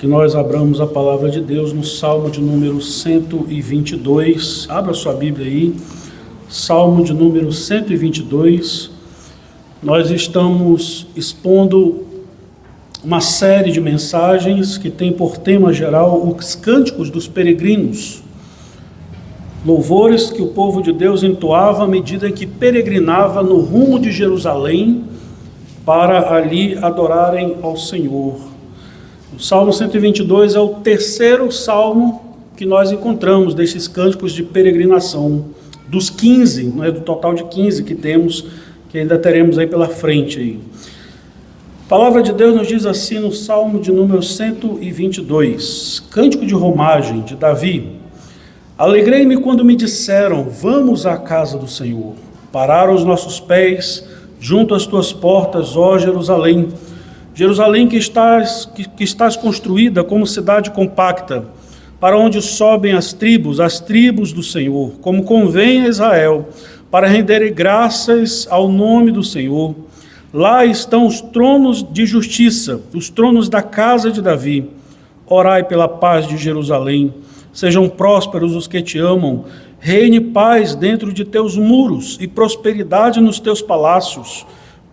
que nós abramos a palavra de Deus no Salmo de número 122. Abra sua Bíblia aí, Salmo de número 122. Nós estamos expondo uma série de mensagens que tem por tema geral os cânticos dos peregrinos, louvores que o povo de Deus entoava à medida que peregrinava no rumo de Jerusalém para ali adorarem ao Senhor. O Salmo 122 é o terceiro salmo que nós encontramos destes cânticos de peregrinação, dos 15, não é, do total de 15 que temos, que ainda teremos aí pela frente. Aí. A palavra de Deus nos diz assim no Salmo de número 122, cântico de romagem de Davi: Alegrei-me quando me disseram, vamos à casa do Senhor. Pararam os nossos pés junto às tuas portas, ó Jerusalém. Jerusalém que estás construída como cidade compacta, para onde sobem as tribos do Senhor, como convém a Israel, para renderem graças ao nome do Senhor. Lá estão os tronos de justiça, os tronos da casa de Davi. Orai pela paz de Jerusalém. Sejam prósperos os que te amam. Reine paz dentro de teus muros e prosperidade nos teus palácios.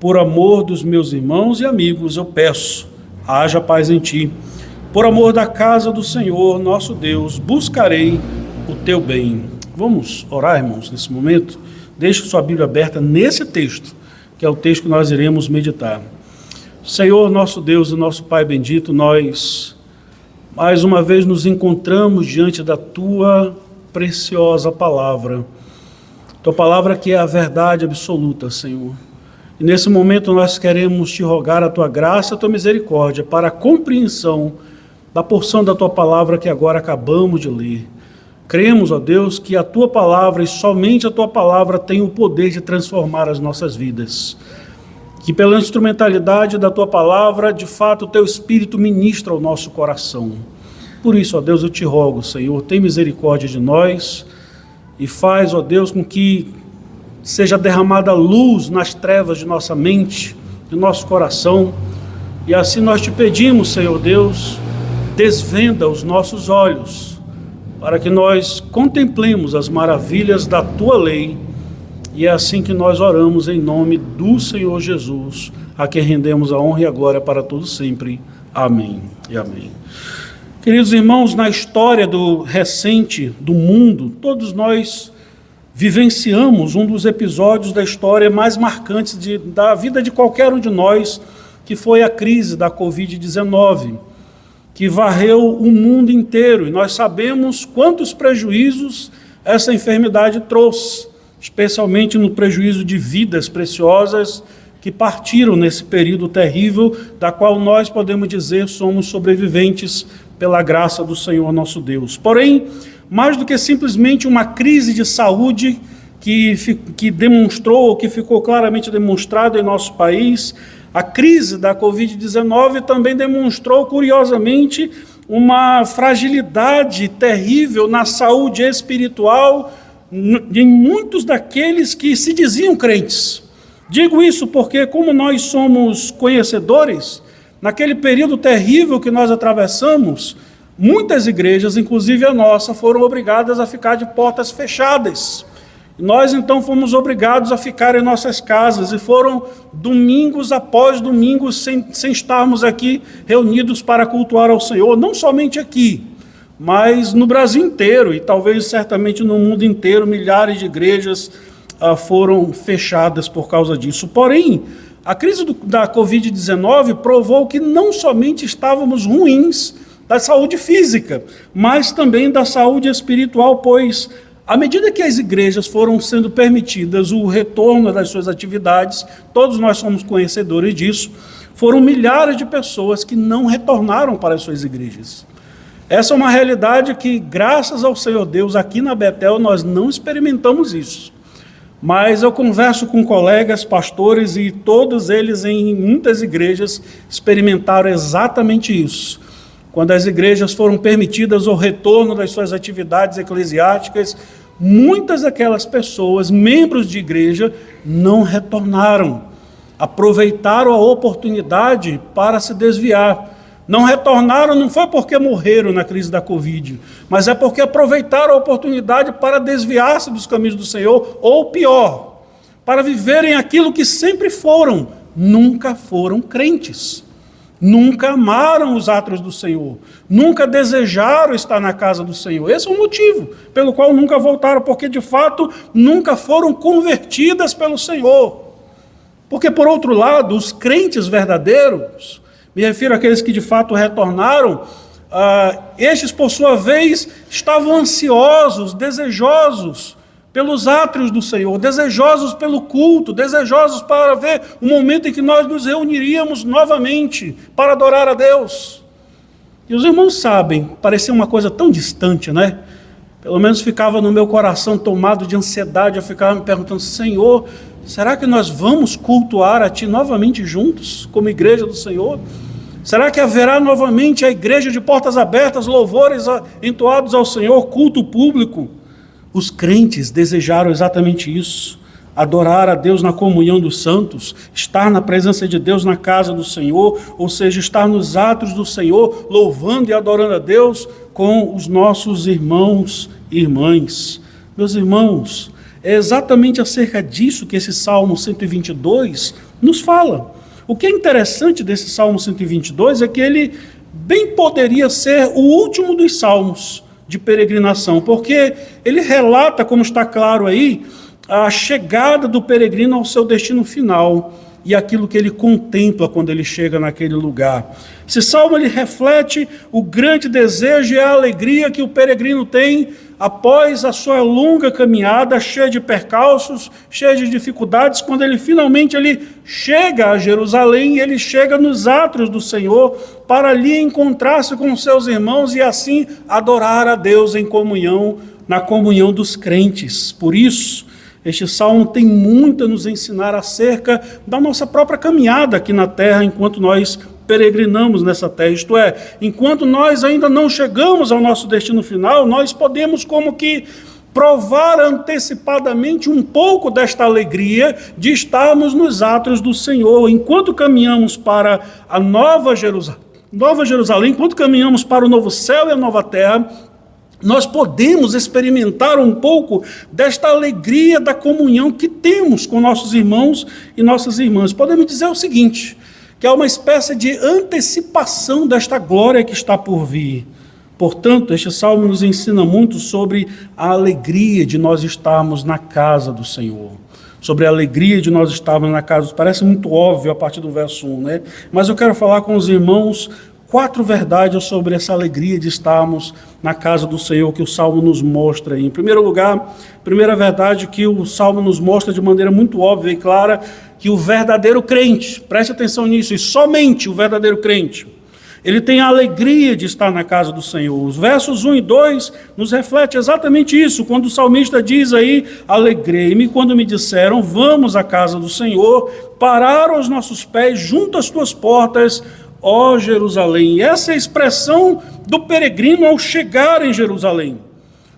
Por amor dos meus irmãos e amigos, eu peço, haja paz em ti. Por amor da casa do Senhor, nosso Deus, buscarei o teu bem. Vamos orar, irmãos, nesse momento? Deixe sua Bíblia aberta nesse texto, que é o texto que nós iremos meditar. Senhor, nosso Deus e nosso Pai bendito, nós mais uma vez nos encontramos diante da tua preciosa palavra. Tua palavra que é a verdade absoluta, Senhor. E nesse momento nós queremos te rogar a tua graça, a tua misericórdia para a compreensão da porção da tua palavra que agora acabamos de ler. Cremos, ó Deus, que a tua palavra e somente a tua palavra tem o poder de transformar as nossas vidas. Que pela instrumentalidade da tua palavra, de fato, o teu Espírito ministra ao nosso coração. Por isso, ó Deus, eu te rogo, Senhor, tem misericórdia de nós e faz, ó Deus, com que seja derramada luz nas trevas de nossa mente, de nosso coração, e assim nós te pedimos, Senhor Deus, desvenda os nossos olhos, para que nós contemplemos as maravilhas da tua lei, e é assim que nós oramos em nome do Senhor Jesus, a quem rendemos a honra e a glória para todos sempre. Amém e amém. Queridos irmãos, na história recente do mundo, todos nós vivenciamos um dos episódios da história mais marcantes da vida de qualquer um de nós, que foi a crise da Covid-19, que varreu o mundo inteiro. E nós sabemos quantos prejuízos essa enfermidade trouxe, especialmente no prejuízo de vidas preciosas que partiram nesse período terrível, da qual nós podemos dizer somos sobreviventes pela graça do Senhor nosso Deus. Porém, mais do que simplesmente uma crise de saúde que demonstrou, que ficou claramente demonstrado em nosso país, a crise da Covid-19 também demonstrou, curiosamente, uma fragilidade terrível na saúde espiritual em muitos daqueles que se diziam crentes. Digo isso porque, como nós somos conhecedores, naquele período terrível que nós atravessamos, muitas igrejas, inclusive a nossa, foram obrigadas a ficar de portas fechadas. Nós, então, fomos obrigados a ficar em nossas casas e foram domingos após domingos sem estarmos aqui reunidos para cultuar ao Senhor, não somente aqui, mas no Brasil inteiro e talvez certamente no mundo inteiro, milhares de igrejas foram fechadas por causa disso. Porém, a crise da Covid-19 provou que não somente estávamos ruins da saúde física, mas também da saúde espiritual, pois à medida que as igrejas foram sendo permitidas o retorno das suas atividades, todos nós somos conhecedores disso, foram milhares de pessoas que não retornaram para as suas igrejas. Essa é uma realidade que, graças ao Senhor Deus, aqui na Betel nós não experimentamos isso. Mas eu converso com colegas, pastores, e todos eles em muitas igrejas experimentaram exatamente isso. Quando as igrejas foram permitidas o retorno das suas atividades eclesiásticas, muitas daquelas pessoas, membros de igreja, não retornaram. Aproveitaram a oportunidade para se desviar, Não retornaram, não foi porque morreram na crise da Covid, mas é porque aproveitaram a oportunidade para desviar-se dos caminhos do Senhor, ou pior, para viverem aquilo que sempre foram, nunca foram crentes. Nunca amaram os atos do Senhor, nunca desejaram estar na casa do Senhor. Esse é o motivo pelo qual nunca voltaram, porque de fato nunca foram convertidas pelo Senhor. Porque por outro lado, os crentes verdadeiros, me refiro àqueles que de fato retornaram, estes por sua vez estavam ansiosos, desejosos pelos átrios do Senhor, desejosos pelo culto, desejosos para ver o momento em que nós nos reuniríamos novamente para adorar a Deus. E os irmãos sabem, parecia uma coisa tão distante, né? Pelo menos ficava no meu coração tomado de ansiedade, eu ficava me perguntando, Senhor, será que nós vamos cultuar a Ti novamente juntos, como igreja do Senhor? Será que haverá novamente a igreja de portas abertas, louvores entoados ao Senhor, culto público? Os crentes desejaram exatamente isso, adorar a Deus na comunhão dos santos, estar na presença de Deus na casa do Senhor, ou seja, estar nos atos do Senhor, louvando e adorando a Deus com os nossos irmãos e irmãs. Meus irmãos, é exatamente acerca disso que esse Salmo 122 nos fala. O que é interessante desse Salmo 122 é que ele bem poderia ser o último dos salmos de peregrinação, porque ele relata, como está claro aí, a chegada do peregrino ao seu destino final e aquilo que ele contempla quando ele chega naquele lugar. Esse salmo ele reflete o grande desejo e a alegria que o peregrino tem após a sua longa caminhada, cheia de percalços, cheia de dificuldades, quando ele finalmente chega a Jerusalém, ele chega nos átrios do Senhor para ali encontrar-se com seus irmãos e assim adorar a Deus em comunhão, na comunhão dos crentes. Por isso, este salmo tem muito a nos ensinar acerca da nossa própria caminhada aqui na terra, enquanto nós peregrinamos nessa terra, isto é, enquanto nós ainda não chegamos ao nosso destino final, nós podemos como que provar antecipadamente um pouco desta alegria de estarmos nos atos do Senhor, enquanto caminhamos para a Nova Jerusalém, enquanto caminhamos para o novo céu e a nova terra, nós podemos experimentar um pouco desta alegria da comunhão que temos com nossos irmãos e nossas irmãs. Podemos dizer o seguinte, que é uma espécie de antecipação desta glória que está por vir. Portanto, este salmo nos ensina muito sobre a alegria de nós estarmos na casa do Senhor. Sobre a alegria de nós estarmos na casa. Parece muito óbvio a partir do verso 1, né? Mas eu quero falar com os irmãos 4 verdades sobre essa alegria de estarmos na casa do Senhor que o Salmo nos mostra. Em primeiro lugar, primeira verdade que o Salmo nos mostra de maneira muito óbvia e clara, que o verdadeiro crente, preste atenção nisso, e somente o verdadeiro crente, ele tem a alegria de estar na casa do Senhor. Os versos 1 e 2 nos refletem exatamente isso, quando o salmista diz aí, alegrei-me quando me disseram, vamos à casa do Senhor, pararam os nossos pés junto às tuas portas, ó Jerusalém. E essa é a expressão do peregrino ao chegar em Jerusalém.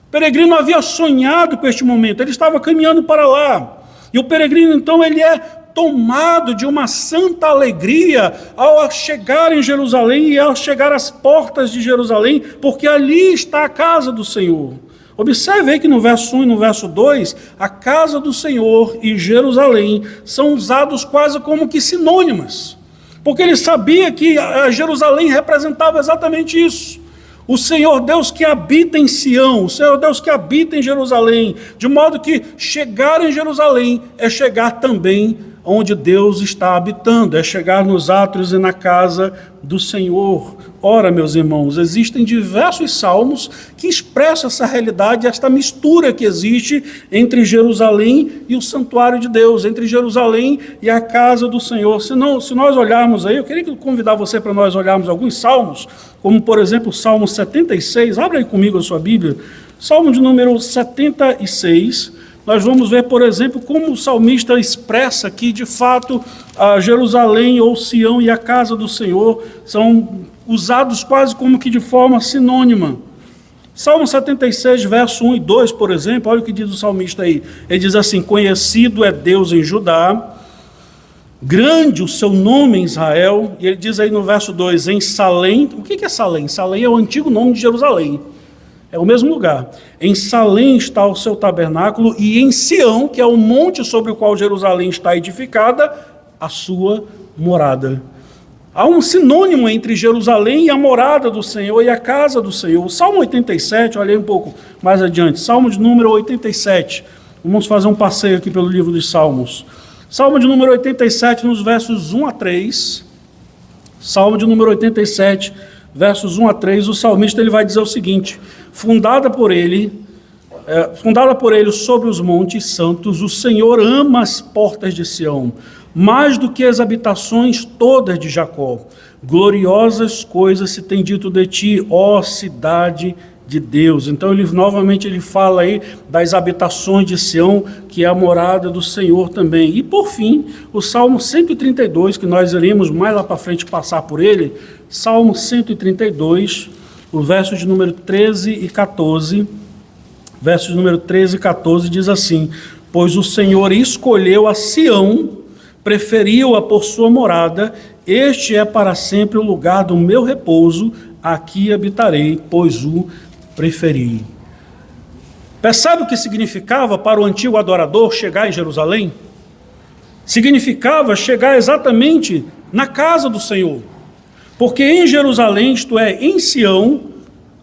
O peregrino havia sonhado com este momento, ele estava caminhando para lá. E o peregrino, então, ele é tomado de uma santa alegria ao chegar em Jerusalém e ao chegar às portas de Jerusalém, porque ali está a casa do Senhor. Observe aí que no verso 1 e no verso 2, a casa do Senhor e Jerusalém são usados quase como que sinônimas, porque ele sabia que Jerusalém representava exatamente isso. O Senhor Deus que habita em Sião, o Senhor Deus que habita em Jerusalém, de modo que chegar em Jerusalém é chegar também onde Deus está habitando, é chegar nos átrios e na casa do Senhor. Ora, meus irmãos, existem diversos salmos que expressam essa realidade, esta mistura que existe entre Jerusalém e o santuário de Deus, entre Jerusalém e a casa do Senhor. Se nós olharmos aí, eu queria convidar você para nós olharmos alguns salmos, como por exemplo o Salmo 76, abra aí comigo a sua Bíblia, Salmo de número 76, nós vamos ver, por exemplo, como o salmista expressa que, de fato, a Jerusalém ou Sião e a casa do Senhor são usados quase como que de forma sinônima. Salmo 76, verso 1 e 2, por exemplo, olha o que diz o salmista aí. Ele diz assim, conhecido é Deus em Judá, grande o seu nome em Israel, e ele diz aí no verso 2, em Salém. O que é Salém? Salém é o antigo nome de Jerusalém, é o mesmo lugar. Em Salém está o seu tabernáculo, e em Sião, que é o monte sobre o qual Jerusalém está edificada, a sua morada. Há um sinônimo entre Jerusalém e a morada do Senhor e a casa do Senhor. O Salmo 87, olhei um pouco mais adiante, Salmo de número 87. Vamos fazer um passeio aqui pelo livro dos Salmos. Salmo de número 87, nos versos 1 a 3. Salmo de número 87, versos 1 a 3, o salmista ele vai dizer o seguinte: fundada por ele sobre os montes santos, o Senhor ama as portas de Sião, mais do que as habitações todas de Jacó. Gloriosas coisas se tem dito de ti, ó cidade de Deus. Então novamente ele fala aí das habitações de Sião, que é a morada do Senhor também. E por fim, o Salmo 132, que nós iremos mais lá para frente passar por ele, Salmo 132, o verso de número 13 e 14, versos de número 13 e 14 diz assim: pois o Senhor escolheu a Sião, preferiu-a por sua morada, este é para sempre o lugar do meu repouso, aqui habitarei, pois o preferi. Percebe o que significava para o antigo adorador chegar em Jerusalém? Significava chegar exatamente na casa do Senhor, porque em Jerusalém, isto é, em Sião,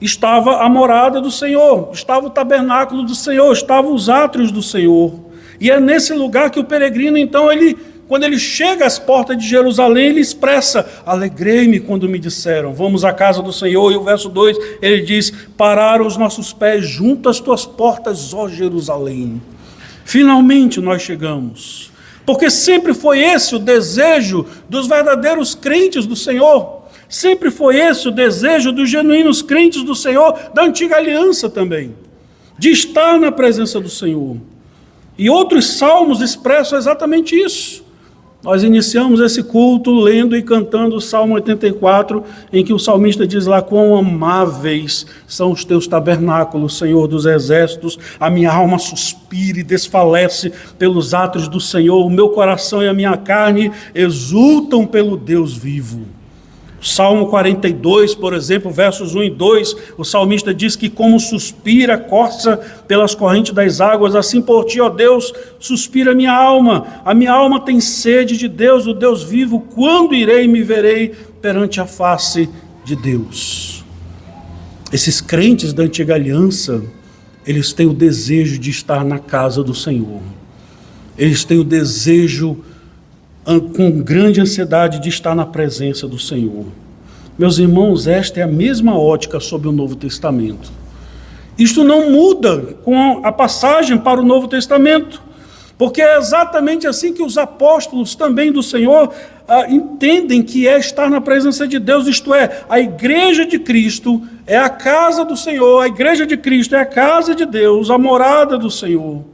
estava a morada do Senhor, estava o tabernáculo do Senhor, estavam os átrios do Senhor, e é nesse lugar que o peregrino, então, quando ele chega às portas de Jerusalém, ele expressa: alegrei-me quando me disseram, vamos à casa do Senhor. E o verso 2, ele diz: pararam os nossos pés junto às tuas portas, ó Jerusalém. Finalmente nós chegamos, porque sempre foi esse o desejo dos verdadeiros crentes do Senhor, sempre foi esse o desejo dos genuínos crentes do Senhor, da antiga aliança também, de estar na presença do Senhor. E outros salmos expressam exatamente isso. Nós iniciamos esse culto lendo e cantando o Salmo 84, em que o salmista diz lá: quão amáveis são os teus tabernáculos, Senhor dos exércitos, a minha alma suspira e desfalece pelos atos do Senhor, o meu coração e a minha carne exultam pelo Deus vivo. Salmo 42, por exemplo, versos 1 e 2, o salmista diz que como suspira, corça pelas correntes das águas, assim por ti, ó Deus, suspira a minha alma tem sede de Deus, o Deus vivo, quando irei e me verei perante a face de Deus. Esses crentes da antiga aliança, eles têm o desejo de estar na casa do Senhor, eles têm o desejo com grande ansiedade de estar na presença do Senhor. Meus irmãos, esta é a mesma ótica sobre o Novo Testamento. Isto não muda com a passagem para o Novo Testamento, porque é exatamente assim que os apóstolos também do Senhor entendem que é estar na presença de Deus, isto é, a igreja de Cristo é a casa do Senhor, a igreja de Cristo é a casa de Deus, a morada do Senhor.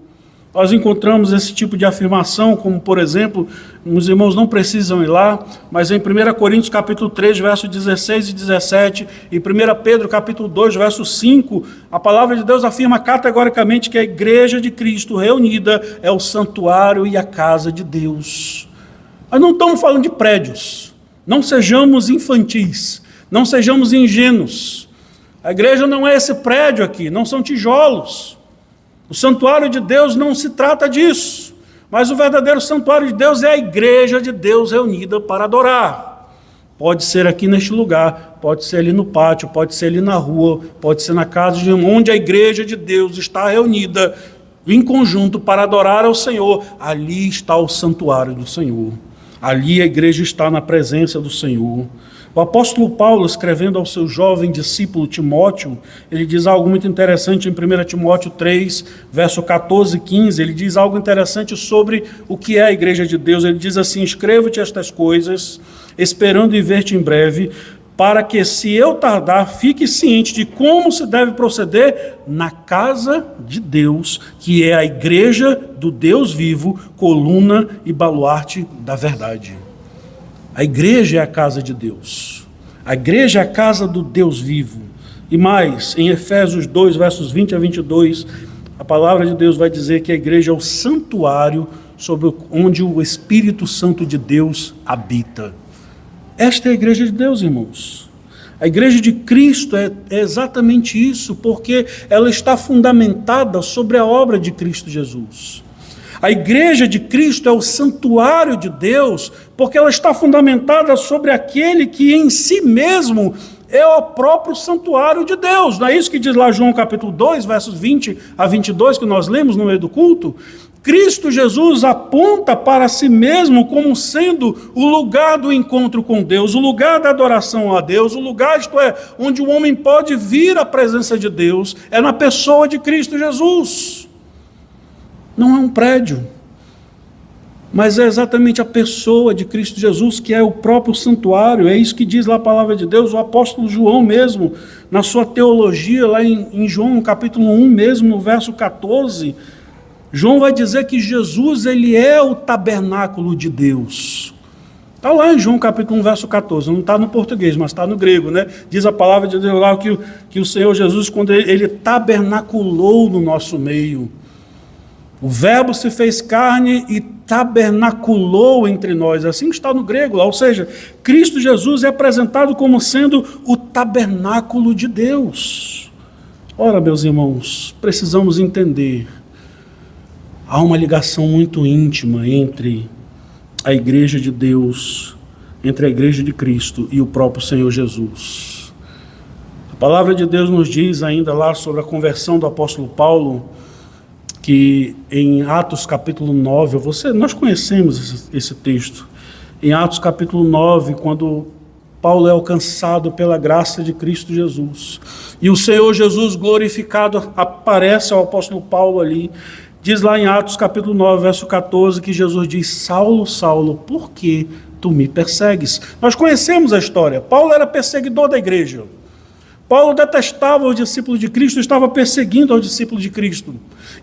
Nós encontramos esse tipo de afirmação, como por exemplo, os irmãos não precisam ir lá, mas em 1 Coríntios capítulo 3, versos 16 e 17, e 1 Pedro capítulo 2, verso 5, a palavra de Deus afirma categoricamente que a igreja de Cristo reunida é o santuário e a casa de Deus. Nós não estamos falando de prédios, não sejamos infantis, não sejamos ingênuos. A igreja não é esse prédio aqui, não são tijolos. O santuário de Deus não se trata disso, mas o verdadeiro santuário de Deus é a igreja de Deus reunida para adorar. Pode ser aqui neste lugar, pode ser ali no pátio, pode ser ali na rua, pode ser na casa de onde a igreja de Deus está reunida em conjunto para adorar ao Senhor. Ali está o santuário do Senhor, ali a igreja está na presença do Senhor. O apóstolo Paulo, escrevendo ao seu jovem discípulo Timóteo, ele diz algo muito interessante em 1 Timóteo 3, verso 14 e 15, ele diz algo interessante sobre o que é a igreja de Deus. Ele diz assim: escrevo-te estas coisas, esperando em ver-te em breve, para que, se eu tardar, fique ciente de como se deve proceder na casa de Deus, que é a igreja do Deus vivo, coluna e baluarte da verdade. A igreja é a casa de Deus, a igreja é a casa do Deus vivo. E mais, em Efésios 2, versos 20 a 22, a palavra de Deus vai dizer que a igreja é o santuário onde o Espírito Santo de Deus habita. Esta é a igreja de Deus, irmãos. A igreja de Cristo é exatamente isso, porque ela está fundamentada sobre a obra de Cristo Jesus. A igreja de Cristo é o santuário de Deus, porque ela está fundamentada sobre aquele que em si mesmo é o próprio santuário de Deus. Não é isso que diz lá João capítulo 2, versos 20 a 22, que nós lemos no meio do culto? Cristo Jesus aponta para si mesmo como sendo o lugar do encontro com Deus, o lugar da adoração a Deus, o lugar, isto é, onde o homem pode vir à presença de Deus, é na pessoa de Cristo Jesus. Não é um prédio, mas é exatamente a pessoa de Cristo Jesus que é o próprio santuário. É isso que diz lá a palavra de Deus, o apóstolo João mesmo, na sua teologia, lá em João capítulo 1 mesmo, no verso 14, João vai dizer que Jesus, ele é o tabernáculo de Deus. Está lá em João capítulo 1, verso 14, não está no português, mas está no grego, né? Diz a palavra de Deus lá que o Senhor Jesus, quando ele tabernaculou no nosso meio, o verbo se fez carne e tabernaculou entre nós, assim está no grego lá, ou seja, Cristo Jesus é apresentado como sendo o tabernáculo de Deus. Ora, meus irmãos, precisamos entender, há uma ligação muito íntima entre a igreja de Deus, entre a igreja de Cristo e o próprio Senhor Jesus. A palavra de Deus nos diz ainda lá sobre a conversão do apóstolo Paulo, que em Atos capítulo 9, nós conhecemos esse texto, em Atos capítulo 9, quando Paulo é alcançado pela graça de Cristo Jesus, e o Senhor Jesus glorificado aparece ao apóstolo Paulo ali, diz lá em Atos capítulo 9, verso 14, que Jesus diz: Saulo, Saulo, por que tu me persegues? Nós conhecemos a história. Paulo era perseguidor da igreja. Paulo detestava os discípulos de Cristo, estava perseguindo os discípulos de Cristo.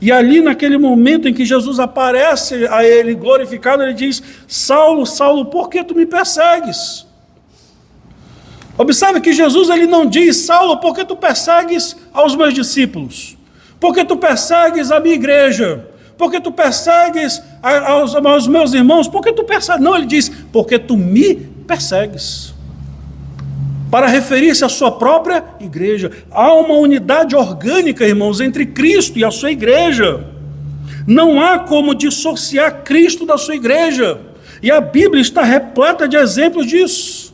E ali, naquele momento em que Jesus aparece a ele glorificado, ele diz: Saulo, Saulo, por que tu me persegues? Observe que Jesus, ele não diz: Saulo, por que tu persegues aos meus discípulos? Por que tu persegues a minha igreja? Por que tu persegues aos meus irmãos? Por que tu persegues? Não, ele diz: porque tu me persegues. Para referir-se à sua própria igreja. Há uma unidade orgânica, irmãos, entre Cristo e a sua igreja. Não há como dissociar Cristo da sua igreja. E a Bíblia está repleta de exemplos disso.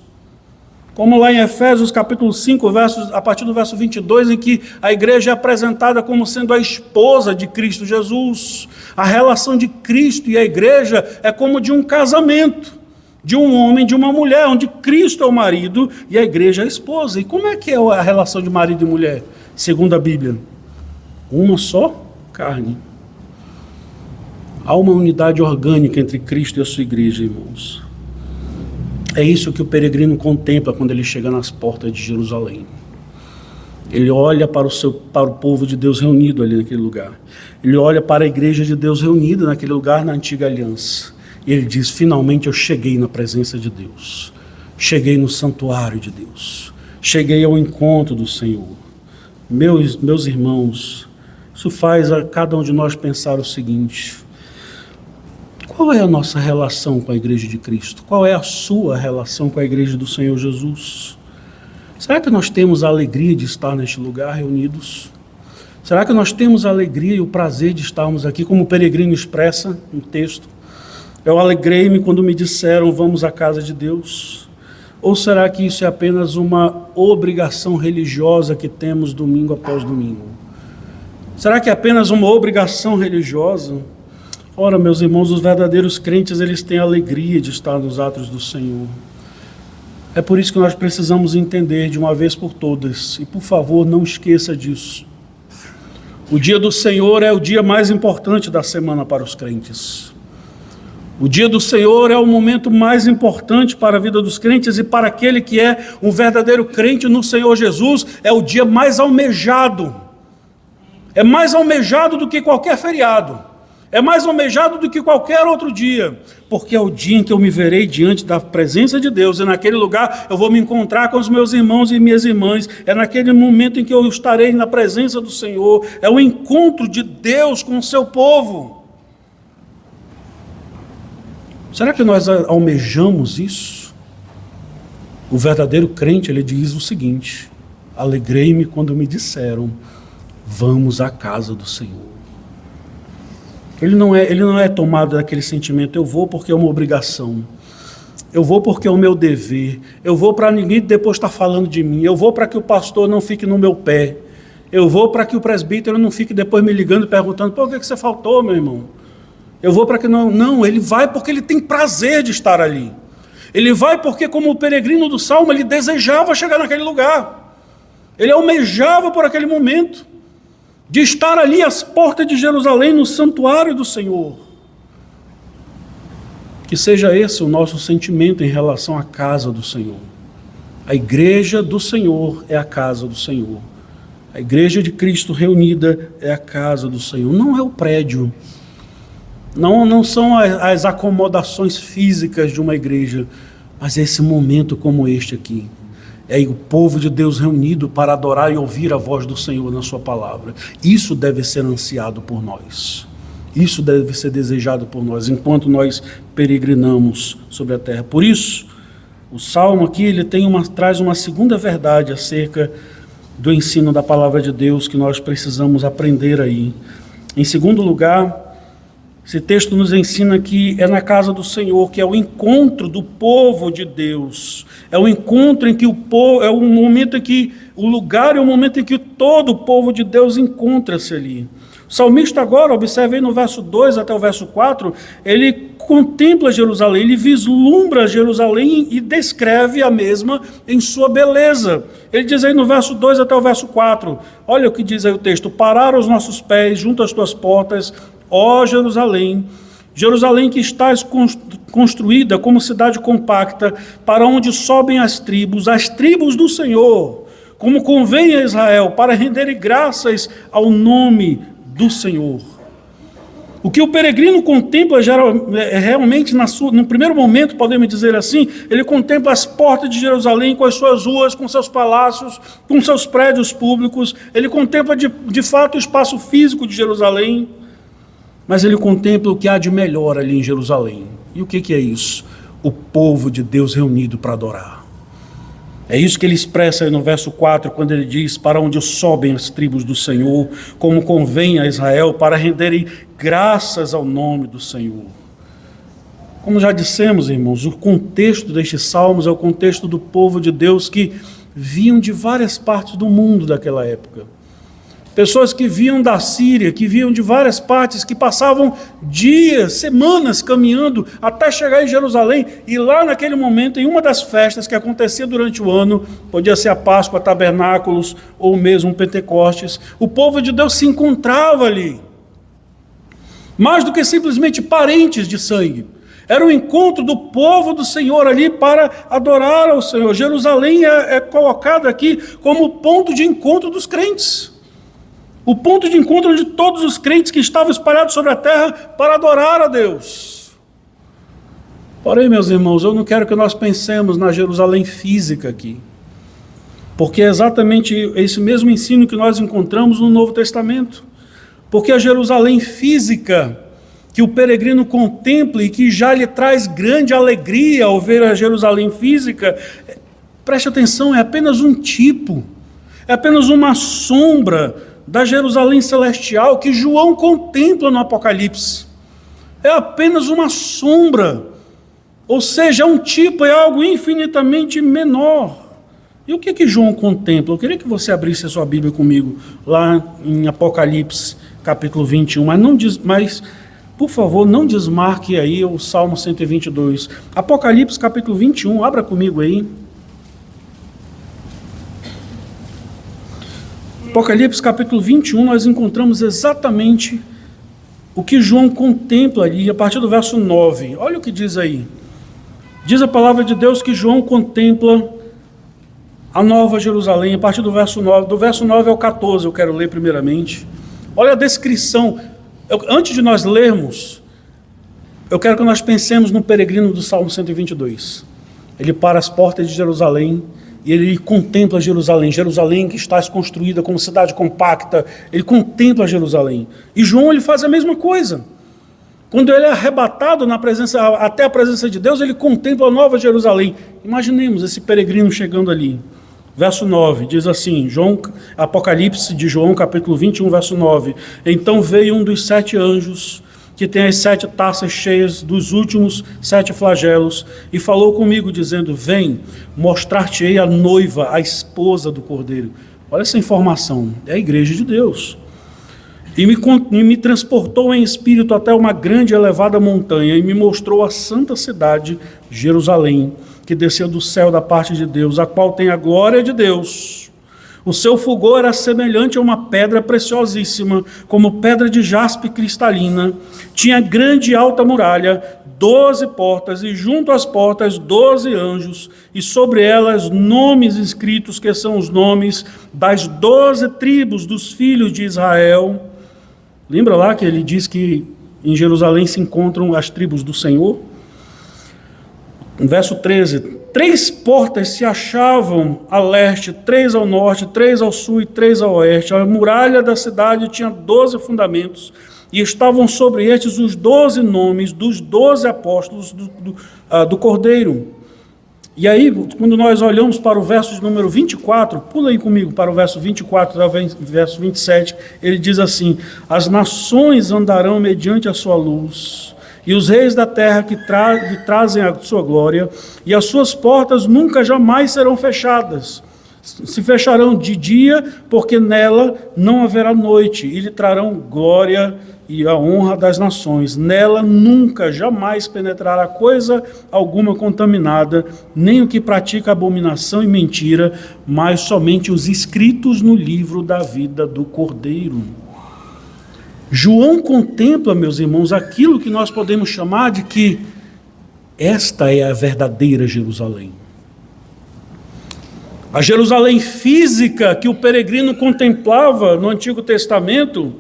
Como lá em Efésios capítulo 5, a partir do verso 22, em que a igreja é apresentada como sendo a esposa de Cristo Jesus. A relação de Cristo e a igreja é como de um casamento, de um homem e de uma mulher, onde Cristo é o marido e a igreja é a esposa. E como é que é a relação de marido e mulher, segundo a Bíblia? Uma só carne. Há uma unidade orgânica entre Cristo e a sua igreja, irmãos. É isso que o peregrino contempla quando ele chega nas portas de Jerusalém. Ele olha para o povo de Deus reunido ali naquele lugar. Ele olha para a igreja de Deus reunida naquele lugar na antiga aliança. E ele diz: finalmente eu cheguei na presença de Deus. Cheguei no santuário de Deus. Cheguei ao encontro do Senhor. Meus irmãos, isso faz a cada um de nós pensar o seguinte: qual é a nossa relação com a igreja de Cristo? Qual é a sua relação com a igreja do Senhor Jesus? Será que nós temos a alegria de estar neste lugar reunidos? Será que nós temos a alegria e o prazer de estarmos aqui, como o peregrino expressa no texto? Eu alegrei-me quando me disseram: vamos à casa de Deus. Ou será que isso é apenas uma obrigação religiosa que temos domingo após domingo? Será que é apenas uma obrigação religiosa? Ora, meus irmãos, os verdadeiros crentes, eles têm a alegria de estar nos atos do Senhor. É por isso que nós precisamos entender de uma vez por todas, e por favor, não esqueça disso. O dia do Senhor é o dia mais importante da semana para os crentes. O dia do Senhor é o momento mais importante para a vida dos crentes, e para aquele que é um verdadeiro crente no Senhor Jesus, é o dia mais almejado. É mais almejado do que qualquer feriado. É mais almejado do que qualquer outro dia, porque é o dia em que eu me verei diante da presença de Deus, e naquele lugar eu vou me encontrar com os meus irmãos e minhas irmãs, é naquele momento em que eu estarei na presença do Senhor, é o encontro de Deus com o seu povo. Será que nós almejamos isso? O verdadeiro crente, ele diz o seguinte: alegrei-me quando me disseram, vamos à casa do Senhor. Ele não é tomado daquele sentimento, eu vou porque é uma obrigação, eu vou porque é o meu dever, eu vou para ninguém depois estar falando de mim, eu vou para que o pastor não fique no meu pé, eu vou para que o presbítero não fique depois me ligando e perguntando, por que você faltou, meu irmão? Eu vou para que não... Não, ele vai porque ele tem prazer de estar ali. Ele vai porque, como o peregrino do Salmo, ele desejava chegar naquele lugar. Ele almejava por aquele momento de estar ali às portas de Jerusalém, no santuário do Senhor. Que seja esse o nosso sentimento em relação à casa do Senhor. A igreja do Senhor é a casa do Senhor. A igreja de Cristo reunida é a casa do Senhor. Não é o prédio. Não são as acomodações físicas de uma igreja, mas é esse momento como este aqui. É o povo de Deus reunido para adorar e ouvir a voz do Senhor na sua palavra. Isso deve ser ansiado por nós. Isso deve ser desejado por nós, enquanto nós peregrinamos sobre a terra. Por isso, o Salmo aqui ele traz uma segunda verdade acerca do ensino da palavra de Deus que nós precisamos aprender aí. Em segundo lugar, esse texto nos ensina que é na casa do Senhor, que é o encontro do povo de Deus. É o encontro em que o povo, é o momento em que, o lugar é o momento em que todo o povo de Deus encontra-se ali. O salmista agora, observe aí no verso 2 até o verso 4, ele contempla Jerusalém, ele vislumbra Jerusalém e descreve a mesma em sua beleza. Ele diz aí no verso 2 até o verso 4, olha o que diz aí o texto: pararam os nossos pés junto às tuas portas, ó Jerusalém, Jerusalém que estás construída como cidade compacta, para onde sobem as tribos do Senhor, como convém a Israel, para renderem graças ao nome do Senhor. O que o peregrino contempla realmente no primeiro momento, podemos dizer assim, ele contempla as portas de Jerusalém com as suas ruas, com seus palácios, com seus prédios públicos, ele contempla de fato o espaço físico de Jerusalém, mas ele contempla o que há de melhor ali em Jerusalém. E o que é isso? O povo de Deus reunido para adorar. É isso que ele expressa aí no verso 4, quando ele diz, para onde sobem as tribos do Senhor, como convém a Israel, para renderem graças ao nome do Senhor. Como já dissemos, irmãos, o contexto destes salmos é o contexto do povo de Deus que vinham de várias partes do mundo daquela época. Pessoas que vinham da Síria, que vinham de várias partes, que passavam dias, semanas caminhando até chegar em Jerusalém. E lá naquele momento, em uma das festas que acontecia durante o ano, podia ser a Páscoa, Tabernáculos ou mesmo Pentecostes, o povo de Deus se encontrava ali. Mais do que simplesmente parentes de sangue. Era o encontro do povo do Senhor ali para adorar ao Senhor. Jerusalém é colocado aqui como ponto de encontro dos crentes. O ponto de encontro de todos os crentes que estavam espalhados sobre a terra para adorar a Deus. Porém, meus irmãos, eu não quero que nós pensemos na Jerusalém física aqui, porque é exatamente esse mesmo ensino que nós encontramos no Novo Testamento. Porque a Jerusalém física, que o peregrino contempla e que já lhe traz grande alegria ao ver a Jerusalém física, preste atenção, é apenas um tipo, é apenas uma sombra da Jerusalém celestial que João contempla no Apocalipse. É apenas uma sombra, ou seja, é um tipo, é algo infinitamente menor. E o que João contempla? Eu queria que você abrisse a sua Bíblia comigo, lá em Apocalipse, capítulo 21, mas por favor, não desmarque aí o Salmo 122. Apocalipse, capítulo 21, abra comigo aí. Apocalipse capítulo 21, nós encontramos exatamente o que João contempla ali, a partir do verso 9. Olha o que diz aí. Diz a palavra de Deus que João contempla a nova Jerusalém, a partir do verso 9. Do verso 9 ao 14, eu quero ler primeiramente. Olha a descrição. Antes de nós lermos, eu quero que nós pensemos no peregrino do Salmo 122. Ele para as portas de Jerusalém, e ele contempla Jerusalém, Jerusalém que está construída como cidade compacta, ele contempla Jerusalém. E João ele faz a mesma coisa. Quando ele é arrebatado até a presença de Deus, ele contempla a Nova Jerusalém. Imaginemos esse peregrino chegando ali. Verso 9, diz assim, Apocalipse de João, capítulo 21, verso 9. Então veio um dos 7 anjos, que tem as 7 taças cheias dos últimos 7 flagelos, e falou comigo, dizendo, vem, mostrar-te-ei a noiva, a esposa do Cordeiro. Olha essa informação, é a igreja de Deus. E me transportou em espírito até uma grande e elevada montanha, e me mostrou a santa cidade, Jerusalém, que desceu do céu da parte de Deus, a qual tem a glória de Deus. O seu fulgor era semelhante a uma pedra preciosíssima, como pedra de jaspe cristalina. Tinha grande e alta muralha, 12 portas, e junto às portas 12 anjos, e sobre elas nomes escritos, que são os nomes das 12 tribos dos filhos de Israel. Lembra lá que ele diz que em Jerusalém se encontram as tribos do Senhor? No verso 13, 3 portas se achavam a leste, 3 ao norte, 3 ao sul e 3 ao oeste. A muralha da cidade tinha 12 fundamentos, e estavam sobre estes os 12 nomes dos 12 apóstolos do Cordeiro. E aí, quando nós olhamos para o verso de número 24, pula aí comigo para o verso 24, verso 27, ele diz assim, as nações andarão mediante a sua luz, e os reis da terra que trazem a sua glória, e as suas portas nunca jamais serão fechadas. Se fecharão de dia, porque nela não haverá noite, e lhe trarão glória e a honra das nações. Nela nunca, jamais penetrará coisa alguma contaminada, nem o que pratica abominação e mentira, mas somente os escritos no livro da vida do Cordeiro. João contempla, meus irmãos, aquilo que nós podemos chamar de que esta é a verdadeira Jerusalém. A Jerusalém física que o peregrino contemplava no Antigo Testamento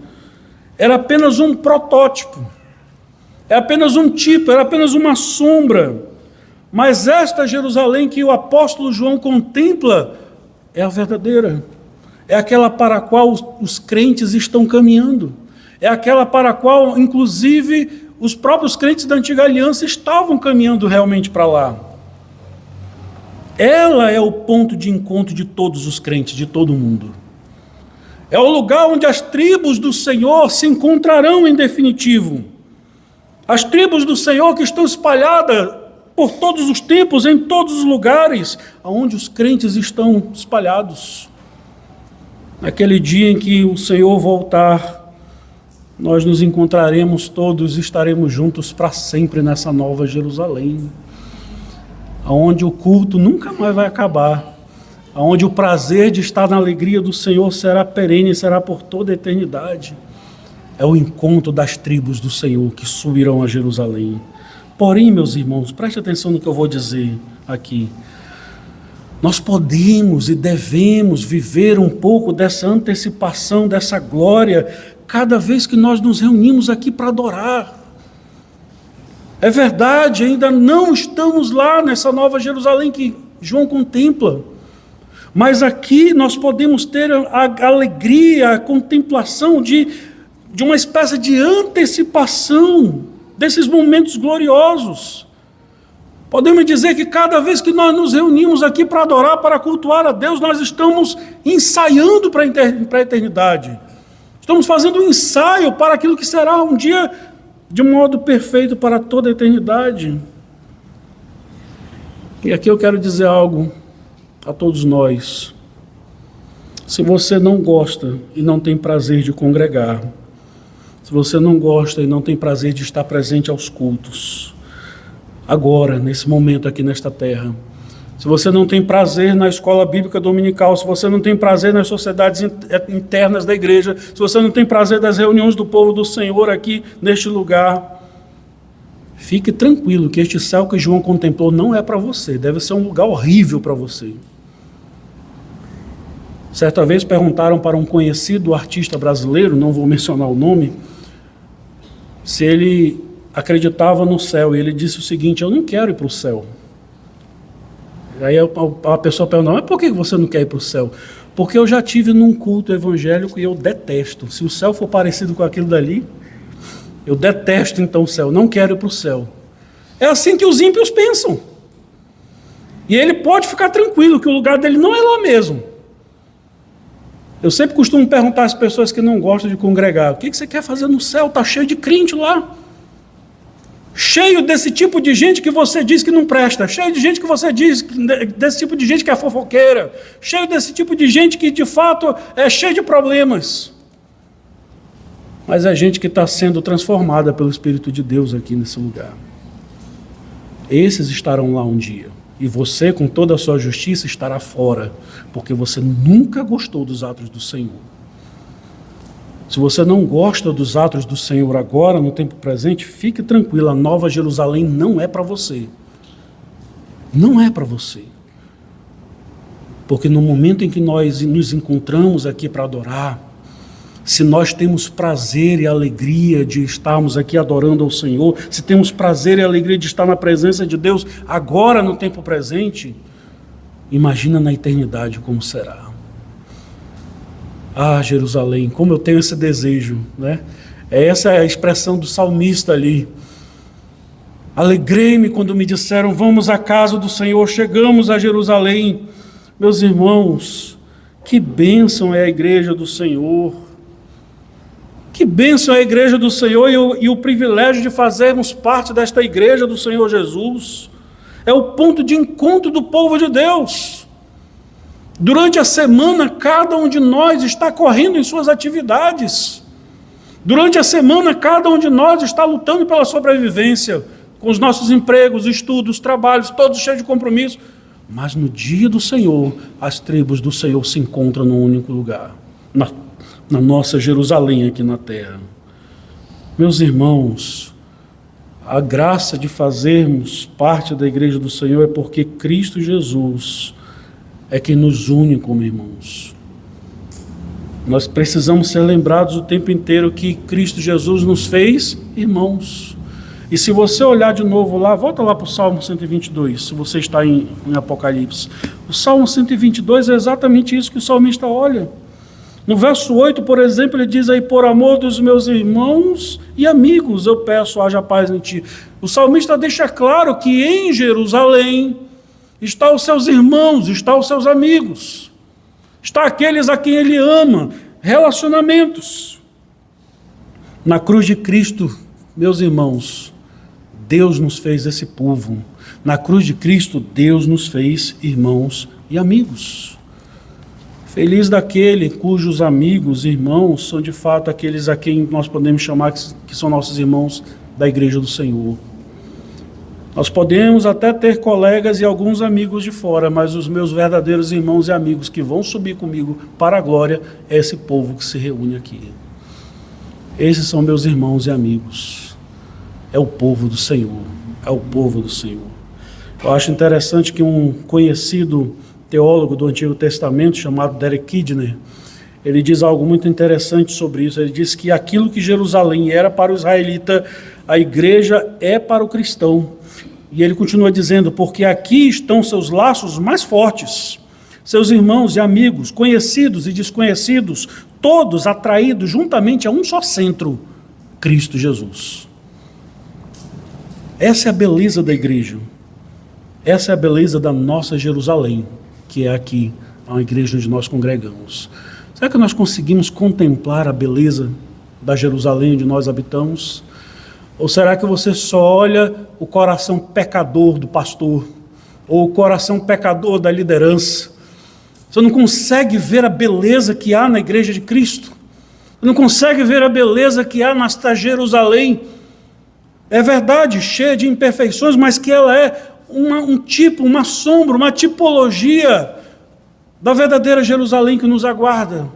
era apenas um protótipo, é apenas um tipo, era apenas uma sombra. Mas esta Jerusalém que o apóstolo João contempla é a verdadeira, é aquela para a qual os crentes estão caminhando, é aquela para a qual, inclusive, os próprios crentes da Antiga Aliança estavam caminhando realmente para lá. Ela é o ponto de encontro de todos os crentes, de todo mundo. É o lugar onde as tribos do Senhor se encontrarão em definitivo. As tribos do Senhor que estão espalhadas por todos os tempos, em todos os lugares, onde os crentes estão espalhados. Naquele dia em que o Senhor voltar, nós nos encontraremos todos e estaremos juntos para sempre nessa nova Jerusalém, onde o culto nunca mais vai acabar, onde o prazer de estar na alegria do Senhor será perene, será por toda a eternidade. É o encontro das tribos do Senhor que subirão a Jerusalém. Porém, meus irmãos, preste atenção no que eu vou dizer aqui. Nós podemos e devemos viver um pouco dessa antecipação, dessa glória, cada vez que nós nos reunimos aqui para adorar. É verdade, ainda não estamos lá nessa nova Jerusalém que João contempla. Mas aqui nós podemos ter a alegria, a contemplação de uma espécie de antecipação desses momentos gloriosos. Podemos dizer que cada vez que nós nos reunimos aqui para adorar, para cultuar a Deus, nós estamos ensaiando para a eternidade. Estamos fazendo um ensaio para aquilo que será um dia de modo perfeito para toda a eternidade. E aqui eu quero dizer algo a todos nós. Se você não gosta e não tem prazer de congregar, se você não gosta e não tem prazer de estar presente aos cultos, agora, nesse momento aqui nesta terra, se você não tem prazer na escola bíblica dominical, se você não tem prazer nas sociedades internas da igreja, se você não tem prazer das reuniões do povo do Senhor aqui neste lugar, fique tranquilo que este céu que João contemplou não é para você, deve ser um lugar horrível para você. Certa vez perguntaram para um conhecido artista brasileiro, não vou mencionar o nome, se ele acreditava no céu, e ele disse o seguinte: eu não quero ir para o céu. Aí a pessoa perguntou: mas por que você não quer ir para o céu? Porque eu já tive num culto evangélico e eu detesto. Se o céu for parecido com aquilo dali, Eu detesto então o céu, não quero ir para o céu. É assim que os ímpios pensam. E ele pode ficar tranquilo que o lugar dele não é lá mesmo. Eu sempre costumo perguntar às pessoas que não gostam de congregar: o que você quer fazer no céu? Está cheio de crente lá. Cheio desse tipo de gente que você diz que não presta. Cheio de gente que você diz, desse tipo de gente que é fofoqueira. Cheio desse tipo de gente que de fato é cheio de problemas. Mas é gente que está sendo transformada pelo Espírito de Deus aqui nesse lugar. Esses estarão lá um dia. E você, com toda a sua justiça, estará fora. Porque você nunca gostou dos atos do Senhor. Se você não gosta dos atos do Senhor agora, no tempo presente, fique tranquilo, a Nova Jerusalém não é para você. Não é para você. Porque no momento em que nós nos encontramos aqui para adorar, se nós temos prazer e alegria de estarmos aqui adorando ao Senhor, se temos prazer e alegria de estar na presença de Deus agora no tempo presente, imagina na eternidade como será. Ah, Jerusalém, como eu tenho esse desejo, né? Essa é a expressão do salmista ali. Alegrei-me quando me disseram: vamos à casa do Senhor, chegamos a Jerusalém. Meus irmãos, que bênção é a igreja do Senhor. Que bênção é a igreja do Senhor e o privilégio de fazermos parte desta igreja do Senhor Jesus. É o ponto de encontro do povo de Deus. Durante a semana, cada um de nós está correndo em suas atividades. Durante a semana, cada um de nós está lutando pela sobrevivência, com os nossos empregos, estudos, trabalhos, todos cheios de compromisso. Mas no dia do Senhor, as tribos do Senhor se encontram num único lugar, na nossa Jerusalém aqui na terra. Meus irmãos, a graça de fazermos parte da igreja do Senhor é porque Cristo Jesus é quem nos une como irmãos. Nós precisamos ser lembrados o tempo inteiro que Cristo Jesus nos fez irmãos. E se você olhar de novo lá, volta lá para o Salmo 122, se você está em Apocalipse. O Salmo 122 é exatamente isso que o salmista olha. No verso 8, por exemplo, ele diz aí: por amor dos meus irmãos e amigos, eu peço, haja paz em ti. O salmista deixa claro que em Jerusalém está os seus irmãos, está os seus amigos, está aqueles a quem ele ama, relacionamentos. Na cruz de Cristo, meus irmãos, Deus nos fez esse povo. Na cruz de Cristo, Deus nos fez irmãos e amigos. Feliz daquele cujos amigos, irmãos, são de fato aqueles a quem nós podemos chamar que são nossos irmãos da igreja do Senhor. Nós podemos até ter colegas e alguns amigos de fora, mas os meus verdadeiros irmãos e amigos que vão subir comigo para a glória é esse povo que se reúne aqui. Esses são meus irmãos e amigos. É o povo do Senhor. É o povo do Senhor. Eu acho interessante que um conhecido teólogo do Antigo Testamento, chamado Derek Kidner, ele diz algo muito interessante sobre isso. Ele diz que aquilo que Jerusalém era para o israelita, a igreja é para o cristão. E ele continua dizendo: porque aqui estão seus laços mais fortes, seus irmãos e amigos, conhecidos e desconhecidos, todos atraídos juntamente a um só centro, Cristo Jesus. Essa é a beleza da igreja. Essa é a beleza da nossa Jerusalém, que é aqui, a igreja onde nós congregamos. Será que nós conseguimos contemplar a beleza da Jerusalém onde nós habitamos? Ou será que você só olha o coração pecador do pastor, ou o coração pecador da liderança? Você não consegue ver a beleza que há na igreja de Cristo? Você não consegue ver a beleza que há nesta Jerusalém? É verdade, cheia de imperfeições, mas que ela é um tipo, uma sombra, uma tipologia da verdadeira Jerusalém que nos aguarda,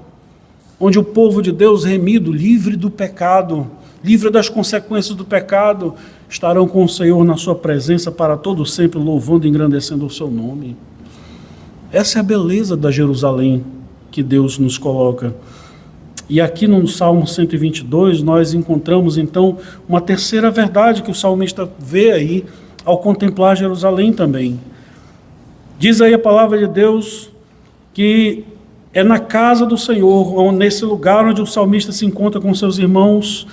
onde o povo de Deus remido, livre do pecado, livre das consequências do pecado, estarão com o Senhor na sua presença para todo sempre, louvando e engrandecendo o seu nome. Essa é a beleza da Jerusalém que Deus nos coloca. E aqui no Salmo 122 nós encontramos então uma terceira verdade que o salmista vê aí ao contemplar Jerusalém também. Diz aí a palavra de Deus que é na casa do Senhor, ou nesse lugar onde o salmista se encontra com seus irmãos,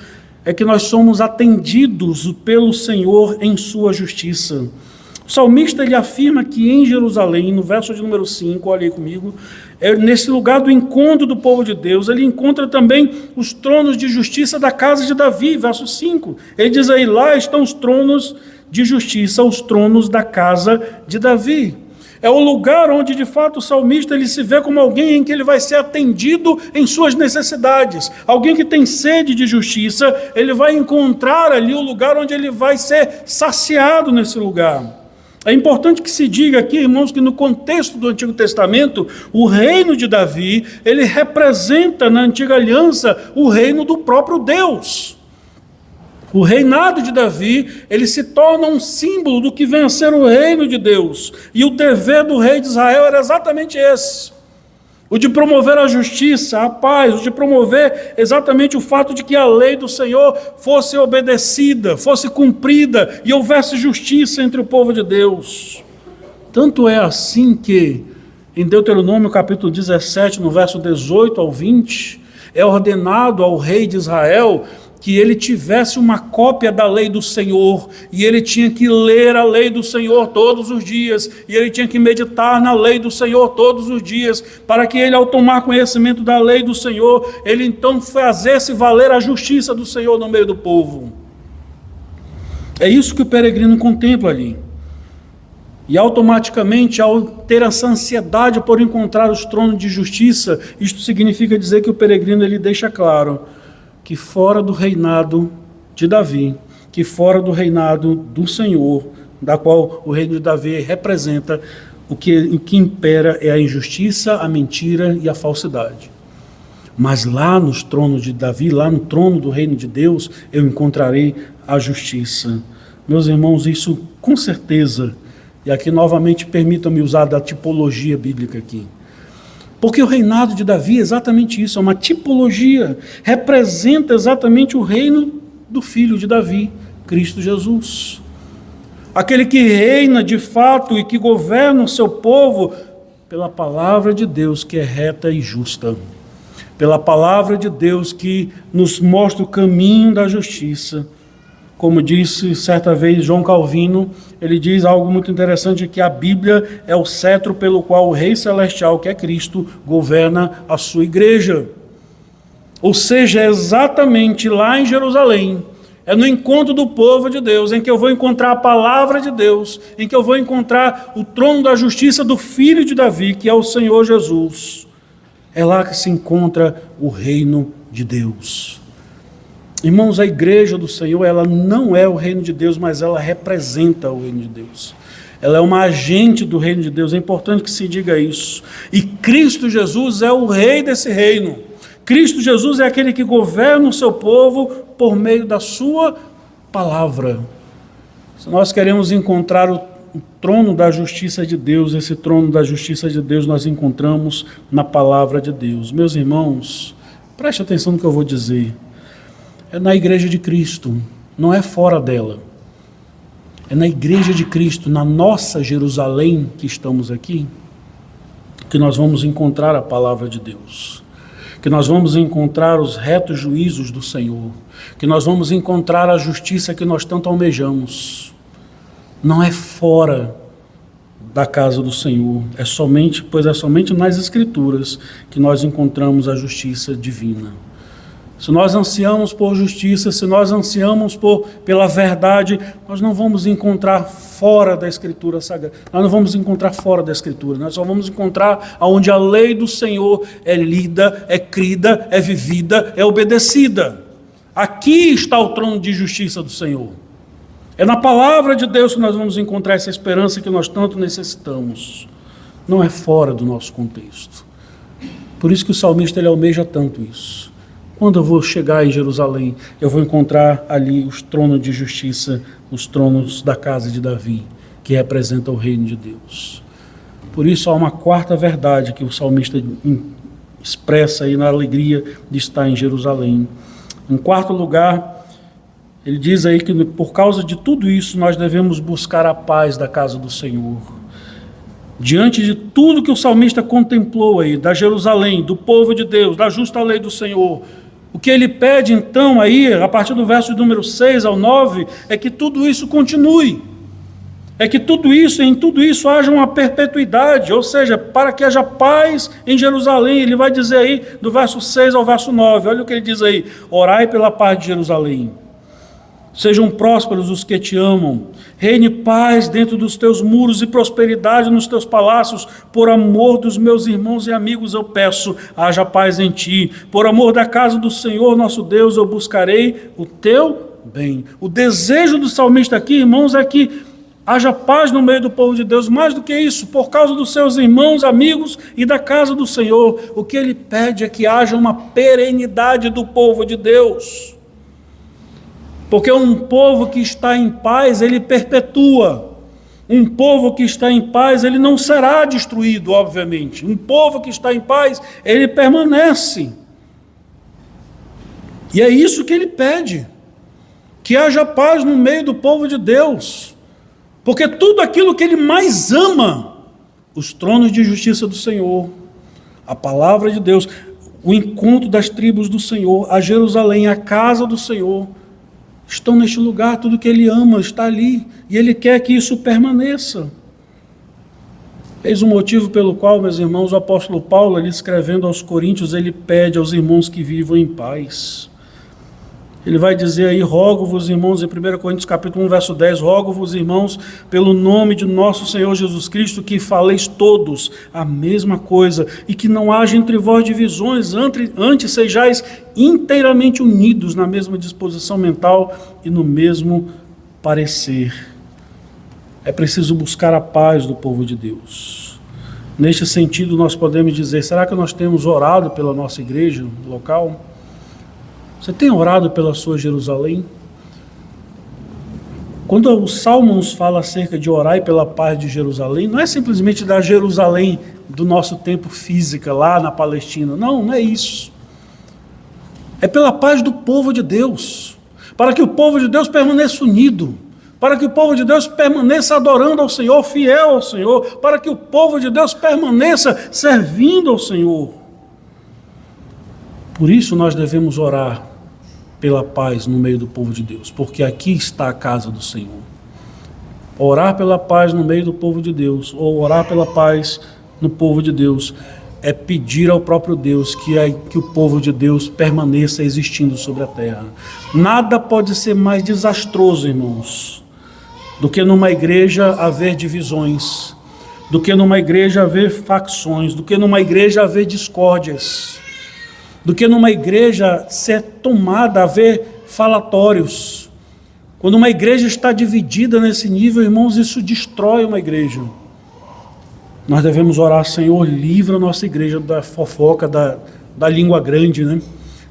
é que nós somos atendidos pelo Senhor em sua justiça. O salmista ele afirma que em Jerusalém, no verso de número 5, olha aí comigo, nesse lugar do encontro do povo de Deus, ele encontra também os tronos de justiça da casa de Davi, verso 5. Ele diz aí, lá estão os tronos de justiça, os tronos da casa de Davi. É o lugar onde, de fato, o salmista ele se vê como alguém em que ele vai ser atendido em suas necessidades. Alguém que tem sede de justiça, ele vai encontrar ali o lugar onde ele vai ser saciado nesse lugar. É importante que se diga aqui, irmãos, que no contexto do Antigo Testamento, o reino de Davi, ele representa na Antiga Aliança o reino do próprio Deus. O reinado de Davi, ele se torna um símbolo do que vem a ser o reino de Deus. E o dever do rei de Israel era exatamente esse. O de promover a justiça, a paz, o de promover exatamente o fato de que a lei do Senhor fosse obedecida, fosse cumprida e houvesse justiça entre o povo de Deus. Tanto é assim que, em Deuteronômio capítulo 17, no verso 18 ao 20, é ordenado ao rei de Israel que ele tivesse uma cópia da lei do Senhor, e ele tinha que ler a lei do Senhor todos os dias, e ele tinha que meditar na lei do Senhor todos os dias, para que ele, ao tomar conhecimento da lei do Senhor, ele então fizesse valer a justiça do Senhor no meio do povo. É isso que o peregrino contempla ali. E automaticamente, ao ter essa ansiedade por encontrar os tronos de justiça, isto significa dizer que o peregrino ele deixa claro que fora do reinado de Davi, que fora do reinado do Senhor, da qual o reino de Davi representa, o que impera é a injustiça, a mentira e a falsidade. Mas lá nos tronos de Davi, lá no trono do reino de Deus, eu encontrarei a justiça. Meus irmãos, isso com certeza, e aqui novamente permitam-me usar da tipologia bíblica aqui, porque o reinado de Davi é exatamente isso, é uma tipologia, representa exatamente o reino do filho de Davi, Cristo Jesus. Aquele que reina de fato e que governa o seu povo pela palavra de Deus que é reta e justa, pela palavra de Deus que nos mostra o caminho da justiça. Como disse certa vez João Calvino, ele diz algo muito interessante, que a Bíblia é o cetro pelo qual o Rei Celestial, que é Cristo, governa a sua igreja. Ou seja, é exatamente lá em Jerusalém, é no encontro do povo de Deus, em que eu vou encontrar a palavra de Deus, em que eu vou encontrar o trono da justiça do Filho de Davi, que é o Senhor Jesus. É lá que se encontra o reino de Deus. Irmãos, a igreja do Senhor, ela não é o reino de Deus, mas ela representa o reino de Deus. Ela é uma agente do reino de Deus, é importante que se diga isso. E Cristo Jesus é o rei desse reino. Cristo Jesus é aquele que governa o seu povo por meio da sua palavra. Se nós queremos encontrar o trono da justiça de Deus, esse trono da justiça de Deus nós encontramos na palavra de Deus. Meus irmãos, preste atenção no que eu vou dizer. É na igreja de Cristo, não é fora dela. É na igreja de Cristo, na nossa Jerusalém que estamos aqui, que nós vamos encontrar a palavra de Deus, que nós vamos encontrar os retos juízos do Senhor, que nós vamos encontrar a justiça que nós tanto almejamos. Não é fora da casa do Senhor, pois é somente nas Escrituras que nós encontramos a justiça divina. Se nós ansiamos por justiça, se nós ansiamos pela verdade, nós não vamos encontrar fora da Escritura Sagrada. Nós não vamos encontrar fora da Escritura. Nós só vamos encontrar onde a lei do Senhor é lida, é crida, é vivida, é obedecida. Aqui está o trono de justiça do Senhor. É na palavra de Deus que nós vamos encontrar essa esperança que nós tanto necessitamos. Não é fora do nosso contexto. Por isso que o salmista ele almeja tanto isso. Quando eu vou chegar em Jerusalém, eu vou encontrar ali os tronos de justiça, os tronos da casa de Davi, que representam o reino de Deus. Por isso há uma quarta verdade que o salmista expressa aí na alegria de estar em Jerusalém. Em quarto lugar, ele diz aí que por causa de tudo isso nós devemos buscar a paz da casa do Senhor. Diante de tudo que o salmista contemplou aí, da Jerusalém, do povo de Deus, da justa lei do Senhor, O que ele pede então aí, a partir do verso número 6 ao 9, é que tudo isso continue. É que em tudo isso haja uma perpetuidade, ou seja, para que haja paz em Jerusalém. Ele vai dizer aí, do verso 6 ao verso 9, olha o que ele diz aí: orai pela paz de Jerusalém. Sejam prósperos os que te amam, reine paz dentro dos teus muros e prosperidade nos teus palácios. Por amor dos meus irmãos e amigos eu peço, haja paz em ti. Por amor da casa do Senhor nosso Deus eu buscarei o teu bem. O desejo do salmista aqui, irmãos, é que haja paz no meio do povo de Deus. Mais do que isso, por causa dos seus irmãos, amigos e da casa do Senhor, o que ele pede é que haja uma perenidade do povo de Deus. Porque um povo que está em paz, ele perpetua. Um povo que está em paz, ele não será destruído, obviamente. Um povo que está em paz, ele permanece. E é isso que ele pede. Que haja paz no meio do povo de Deus. Porque tudo aquilo que ele mais ama, os tronos de justiça do Senhor, a palavra de Deus, o encontro das tribos do Senhor, a Jerusalém, a casa do Senhor, estão neste lugar. Tudo que ele ama está ali, e ele quer que isso permaneça. Eis o motivo pelo qual, meus irmãos, o apóstolo Paulo, ali escrevendo aos Coríntios, ele pede aos irmãos que vivam em paz. Ele vai dizer aí: rogo-vos, irmãos, em 1 Coríntios capítulo 1, verso 10, rogo-vos, irmãos, pelo nome de nosso Senhor Jesus Cristo, que faleis todos a mesma coisa, e que não haja entre vós divisões, antes sejais inteiramente unidos na mesma disposição mental e no mesmo parecer. É preciso buscar a paz do povo de Deus. Neste sentido, nós podemos dizer: será que nós temos orado pela nossa igreja local? Você tem orado pela sua Jerusalém? Quando o Salmo nos fala acerca de orar pela paz de Jerusalém, não é simplesmente da Jerusalém do nosso tempo física, lá na Palestina. Não, não é isso. É pela paz do povo de Deus, para que o povo de Deus permaneça unido, para que o povo de Deus permaneça adorando ao Senhor, fiel ao Senhor, para que o povo de Deus permaneça servindo ao Senhor. Por isso nós devemos orar pela paz no meio do povo de Deus, porque aqui está a casa do Senhor. Orar pela paz no meio do povo de Deus, ou orar pela paz no povo de Deus, é pedir ao próprio Deus que o povo de Deus permaneça existindo sobre a terra. Nada pode ser mais desastroso, irmãos, do que numa igreja haver divisões, do que numa igreja haver facções, do que numa igreja haver discórdias, do que numa igreja ser tomada, haver falatórios. Quando uma igreja está dividida nesse nível, irmãos, isso destrói uma igreja. Nós devemos orar: Senhor, livra a nossa igreja da fofoca, da língua grande, né?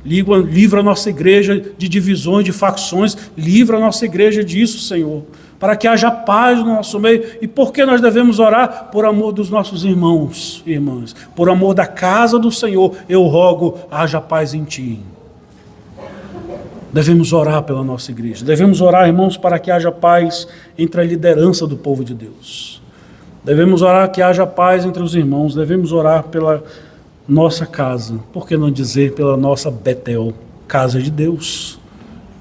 Livra a nossa igreja de divisões, de facções, livra a nossa igreja disso, Senhor, para que haja paz no nosso meio. E por que nós devemos orar? Por amor dos nossos irmãos e irmãs, por amor da casa do Senhor, eu rogo, haja paz em ti. Devemos orar pela nossa igreja, devemos orar, irmãos, para que haja paz entre a liderança do povo de Deus. Devemos orar que haja paz entre os irmãos, devemos orar pela nossa casa, por que não dizer pela nossa Betel, casa de Deus,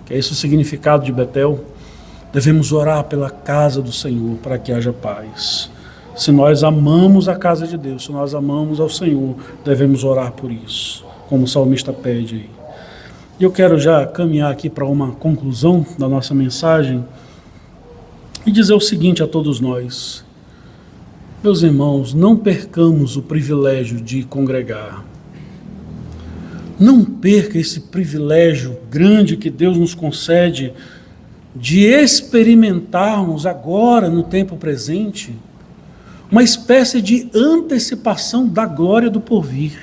que é esse o significado de Betel. Devemos orar pela casa do Senhor, para que haja paz. Se nós amamos a casa de Deus, se nós amamos ao Senhor, devemos orar por isso, como o salmista pede aí. E eu quero já caminhar aqui para uma conclusão da nossa mensagem e dizer o seguinte a todos nós: meus irmãos, não percamos o privilégio de congregar. Não perca esse privilégio grande que Deus nos concede de experimentarmos agora, no tempo presente, uma espécie de antecipação da glória do porvir.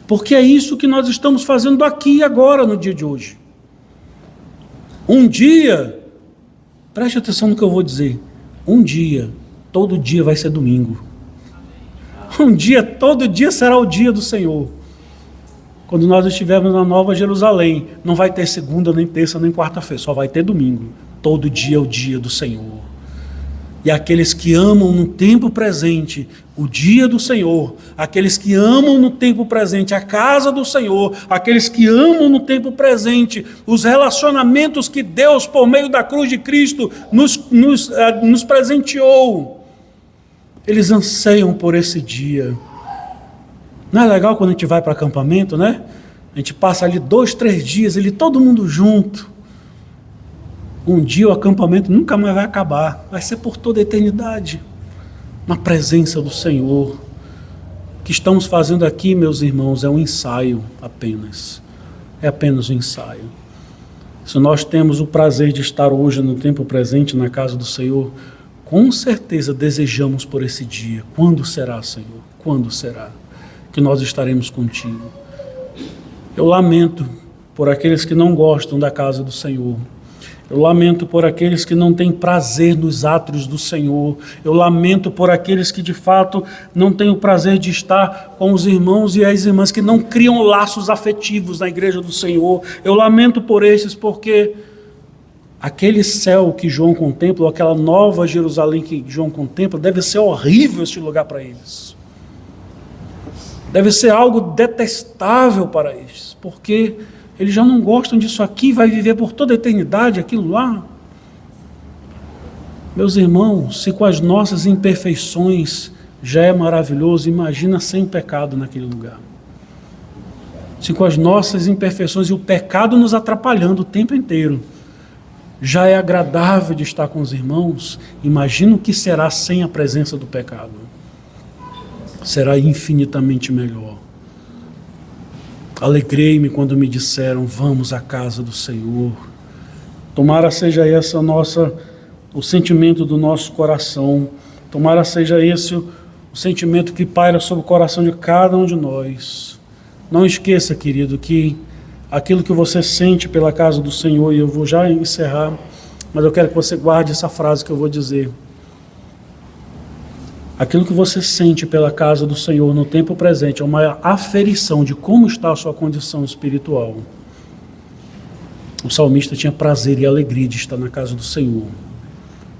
Porque é isso que nós estamos fazendo aqui e agora, no dia de hoje. Um dia, preste atenção no que eu vou dizer, um dia, todo dia vai ser domingo. Um dia, todo dia será o dia do Senhor. Quando nós estivermos na Nova Jerusalém, não vai ter segunda, nem terça, nem quarta-feira, só vai ter domingo. Todo dia é o dia do Senhor. E aqueles que amam no tempo presente O dia do Senhor, aqueles que amam no tempo presente a casa do Senhor, aqueles que amam no tempo presente os relacionamentos que Deus, por meio da cruz de Cristo, nos presenteou, eles anseiam por esse dia. Não é legal quando a gente vai para acampamento, né? A gente passa ali 2, 3 dias, ali todo mundo junto. Um dia o acampamento nunca mais vai acabar, vai ser por toda a eternidade. Na presença do Senhor. O que estamos fazendo aqui, meus irmãos, é um ensaio apenas. É apenas um ensaio. Se nós temos o prazer de estar hoje no tempo presente na casa do Senhor, com certeza desejamos por esse dia. Quando será, Senhor? Quando será que nós estaremos contigo? Eu lamento por aqueles que não gostam da casa do Senhor. Eu lamento por aqueles que não têm prazer nos átrios do Senhor. Eu lamento por aqueles que de fato não têm o prazer de estar com os irmãos e as irmãs que não criam laços afetivos na igreja do Senhor. Eu lamento por esses porque aquele céu que João contempla, ou aquela nova Jerusalém que João contempla, deve ser horrível este lugar para eles. Deve ser algo detestável para eles, porque eles já não gostam disso aqui, vai viver por toda a eternidade aquilo lá. Meus irmãos, se com as nossas imperfeições já é maravilhoso, imagina sem pecado naquele lugar. Se com as nossas imperfeições e o pecado nos atrapalhando o tempo inteiro, já é agradável de estar com os irmãos, imagina o que será sem a presença do pecado. Será infinitamente melhor. Alegrei-me quando me disseram, vamos à casa do Senhor. Tomara seja essa o sentimento do nosso coração. Tomara seja esse o sentimento que paira sobre o coração de cada um de nós. Não esqueça, querido, que aquilo que você sente pela casa do Senhor, e eu vou já encerrar, mas eu quero que você guarde essa frase que eu vou dizer. Aquilo que você sente pela casa do Senhor no tempo presente é uma aferição de como está a sua condição espiritual. O salmista tinha prazer e alegria de estar na casa do Senhor.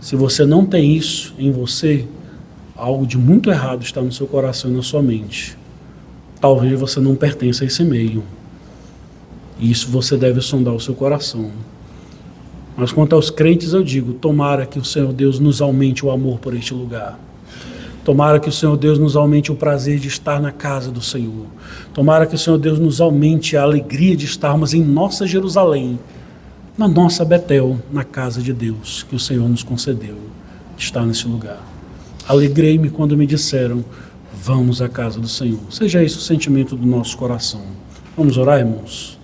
Se você não tem isso em você, algo de muito errado está no seu coração e na sua mente. Talvez você não pertença a esse meio. E isso você deve sondar o seu coração. Mas quanto aos crentes eu digo, tomara que o Senhor Deus nos aumente o amor por este lugar. Tomara que o Senhor Deus nos aumente o prazer de estar na casa do Senhor. Tomara que o Senhor Deus nos aumente a alegria de estarmos em nossa Jerusalém, na nossa Betel, na casa de Deus, que o Senhor nos concedeu, de estar nesse lugar. Alegrei-me quando me disseram, vamos à casa do Senhor. Seja esse o sentimento do nosso coração. Vamos orar, irmãos?